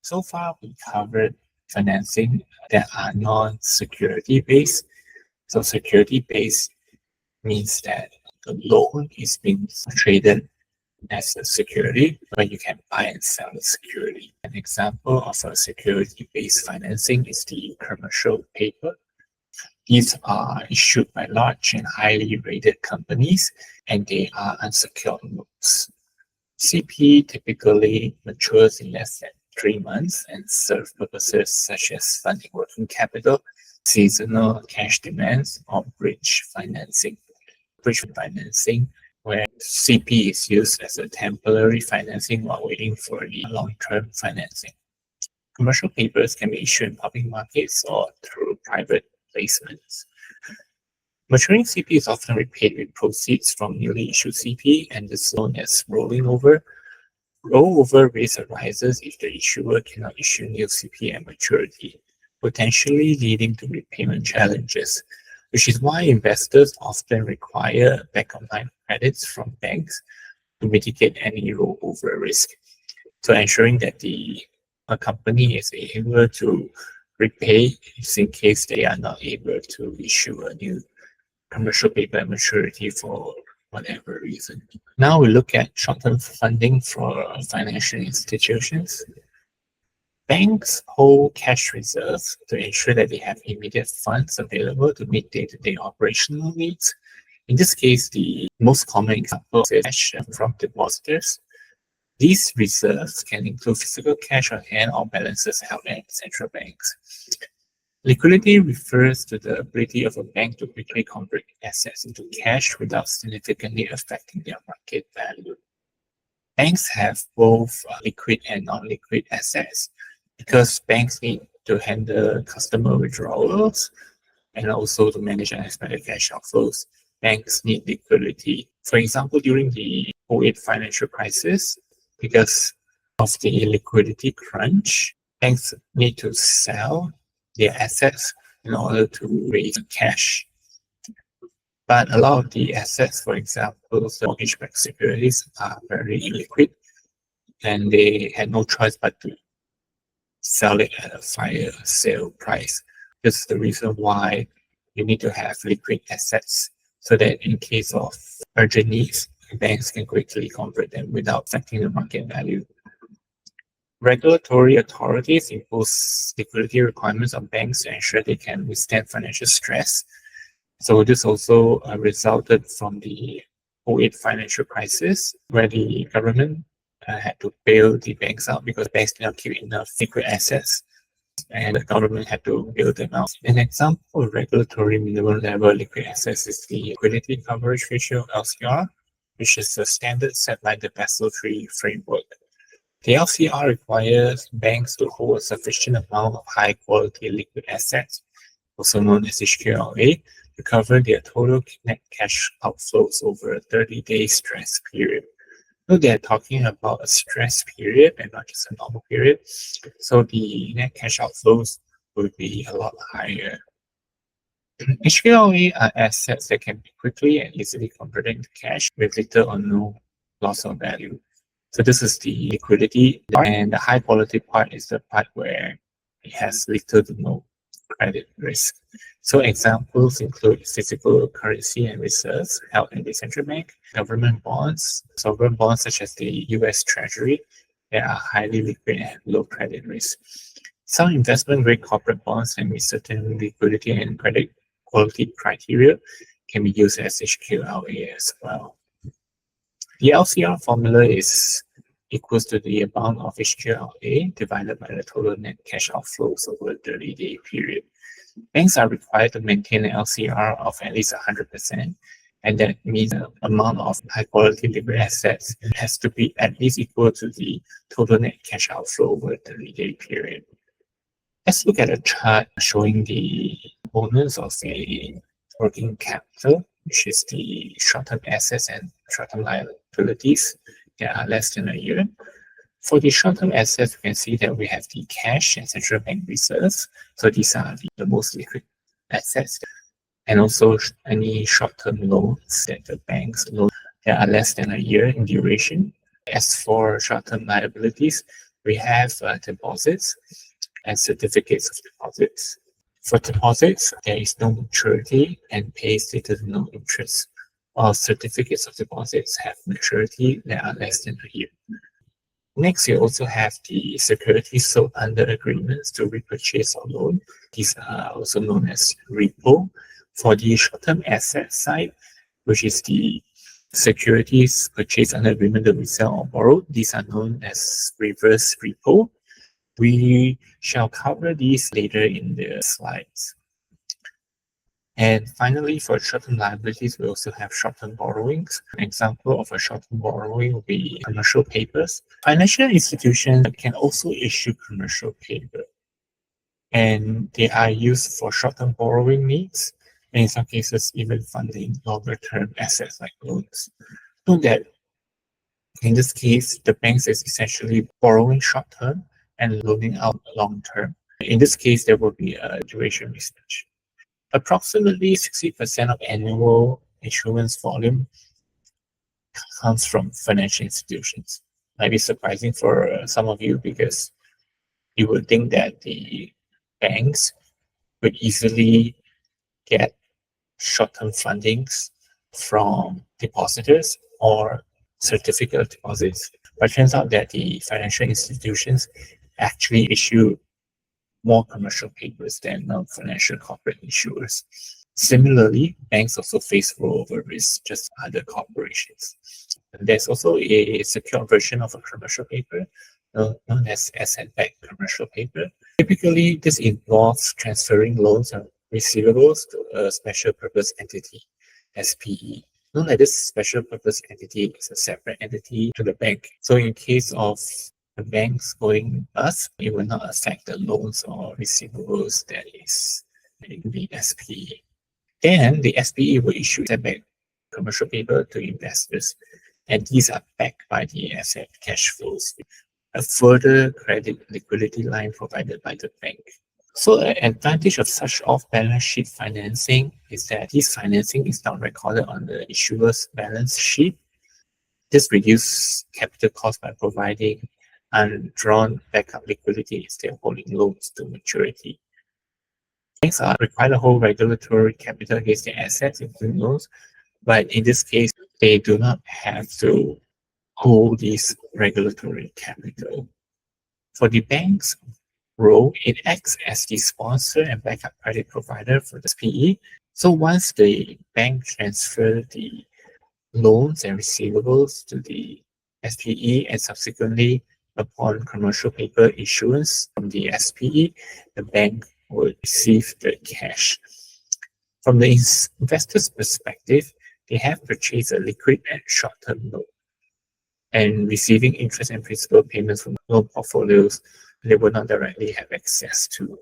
So far, we covered financing that are non-security based. So security based means that the loan is being traded as a security where you can buy and sell the security. An example of a security-based financing is the commercial paper. These are issued by large and highly rated companies, and they are unsecured notes. CP typically matures in less than 3 months and serve purposes such as funding working capital, seasonal cash demands, or bridge financing. Bridge financing, where CP is used as a temporary financing while waiting for the long-term financing. Commercial papers can be issued in public markets or through private placements. Maturing CP is often repaid with proceeds from newly issued CP and is known as rolling over. Rollover risk arises if the issuer cannot issue new CP at maturity, potentially leading to repayment challenges, which is why investors often require back-of-line credits from banks to mitigate any rollover risk. So ensuring that a company is able to repay just in case they are not able to issue a new commercial paper at maturity for whatever reason. Now we look at short-term funding for financial institutions. Banks hold cash reserves to ensure that they have immediate funds available to meet day-to-day operational needs. In this case, the most common example is cash from depositors. These reserves can include physical cash on hand or balances held at central banks. Liquidity refers to the ability of a bank to quickly convert assets into cash without significantly affecting their market value. Banks have both liquid and non-liquid assets because banks need to handle customer withdrawals and also to manage unexpected cash outflows. Banks need liquidity. For example, during the 2008 financial crisis, because of the liquidity crunch, banks need to sell their assets in order to raise cash. But a lot of the assets, for example, the mortgage-backed securities, are very illiquid, and they had no choice but to sell it at a fire sale price. This is the reason why you need to have liquid assets so that in case of urgent needs, banks can quickly convert them without affecting the market value. Regulatory authorities impose liquidity requirements on banks to ensure they can withstand financial stress. So this also resulted from the 2008 financial crisis, where the government had to bail the banks out because banks did not keep enough liquid assets, and the government had to bail them out. An example of regulatory minimum level liquid assets is the liquidity coverage ratio, LCR, which is the standard set by the Basel III framework. The LCR requires banks to hold a sufficient amount of high-quality liquid assets, also known as HQLA, to cover their total net cash outflows over a 30-day stress period. So they're talking about a stress period and not just a normal period. So the net cash outflows will be a lot higher. HQLA are assets that can be quickly and easily converted into cash with little or no loss of value. So this is the liquidity, and the high quality part is the part where it has little to no credit risk. So examples include physical currency and reserves held in the central bank, government bonds, sovereign bonds such as the US Treasury that are highly liquid and low credit risk. Some investment-grade corporate bonds that meet certain liquidity and credit quality criteria can be used as HQLA as well. The LCR formula is equals to the amount of HQLA divided by the total net cash outflows over a 30-day period. Banks are required to maintain an LCR of at least 100%, and that means the amount of high-quality liquid assets has to be at least equal to the total net cash outflow over a 30-day period. Let's look at a chart showing the components of a working capital, which is the short-term assets and short-term liabilities that are less than a year. For the short-term assets, we can see that we have the cash and central bank reserves. So these are the most liquid assets, and also any short-term loans that the banks loan that are less than a year in duration. As for short-term liabilities, We have deposits and certificates of deposits. For deposits, there is no maturity and pays little to no interest, while certificates of deposits have maturity that are less than a year. Next, you also have the securities sold under agreements to repurchase or loan. These are also known as repo. For the short-term asset side, which is the securities purchased under agreement to resell or borrow, these are known as reverse repo. We shall cover these later in the slides. And finally, for short-term liabilities, we also have short-term borrowings. An example of a short-term borrowing would be commercial papers. Financial institutions can also issue commercial paper, and they are used for short-term borrowing needs, and in some cases, even funding longer-term assets like loans. Note that in this case, the banks is essentially borrowing short-term and loaning out long-term. In this case, there will be a duration mismatch. Approximately 60% of annual issuance volume comes from financial institutions. Might be surprising for some of you because you would think that the banks would easily get short-term fundings from depositors or certificate of deposits. But it turns out that the financial institutions actually issue more commercial papers than non-financial corporate issuers. Similarly, banks also face rollover risk, just other corporations. And there's also a secure version of a commercial paper known as asset-backed commercial paper. Typically, this involves transferring loans and receivables to a special purpose entity, SPE. Note that this special purpose entity is a separate entity to the bank. So in case of the banks going bust, it will not affect the loans or receivables that is in the SPE. Then the SPE will issue asset-backed commercial paper to investors, and these are backed by the asset cash flows, a further credit liquidity line provided by the bank. So an advantage of such off-balance sheet financing is that this financing is not recorded on the issuer's balance sheet. This reduces capital costs by providing undrawn backup liquidity instead of holding loans to maturity. Banks are required to hold regulatory capital against their assets, including loans, but in this case, they do not have to hold this regulatory capital. For the bank's role, it acts as the sponsor and backup credit provider for the SPE. So once the bank transfers the loans and receivables to the SPE and subsequently upon commercial paper issuance from the SPE, the bank will receive the cash. From the investor's perspective, they have purchased a liquid and short-term loan and receiving interest and principal payments from loan portfolios they will not directly have access to.